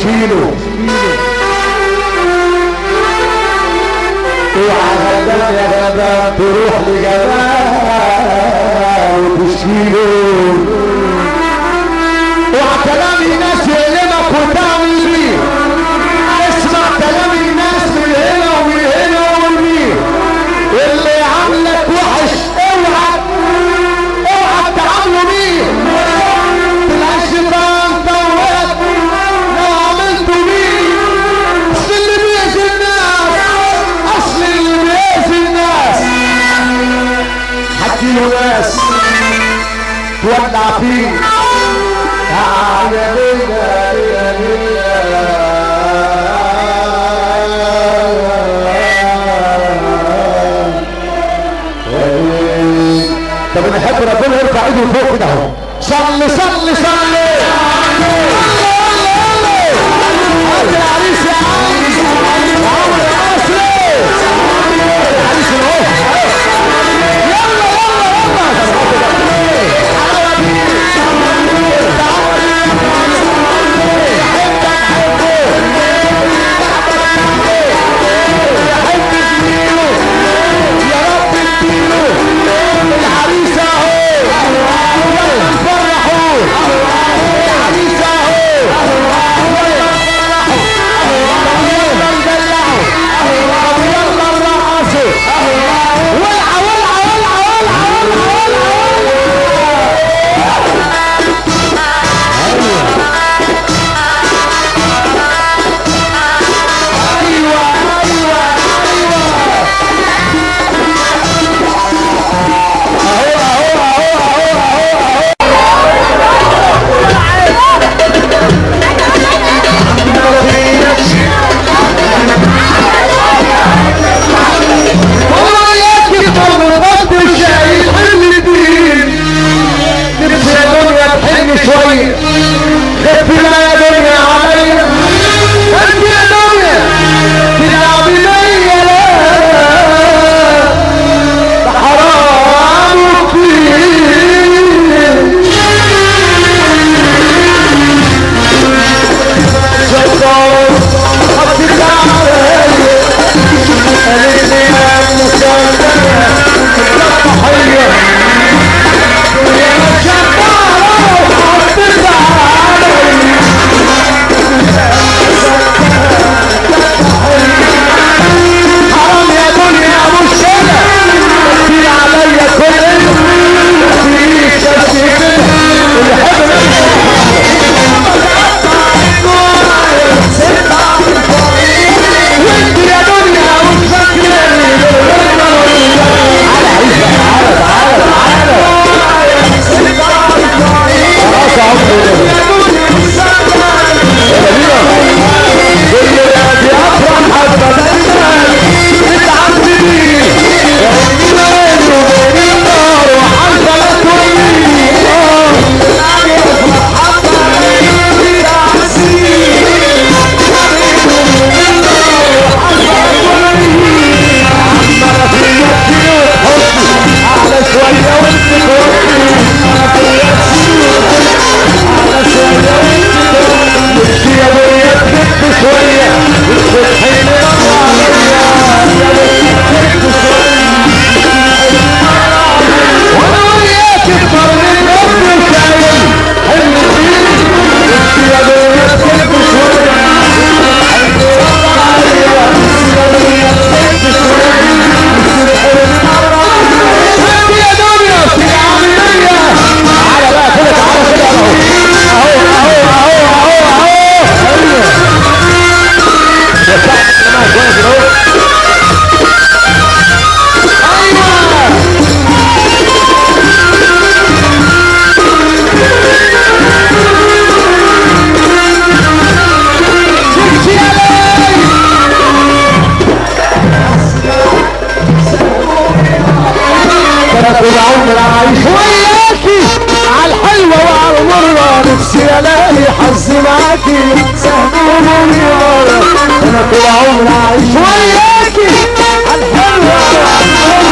تشيله اوعى غلبان يا غلبان تروح لجمال وتشيله اوعى كلام الناس يقلمك وتعمل بيه اسمع كلام الناس من هنا ومن هنا ومن بيه اللي عاملك وحش اوعى تعامله بيه تلاقيش بقى انت وولد لو عملته بيه اصل اللي بيأذي الناس حكيله ناس تولع فيه يا ليلى يا ليلى طب نحب ربنا يرفع ايده فوق كده اهو صلي صلي صلي هات العريس يا عريس عمر العصري العريس اهو يلا العمر عايش وياكي عالحلوة وعالمرة، نفسي الاقي حظ معاكي سهموني ورا. انا طول عمري عايش وياكي عالحلوة وعالمرة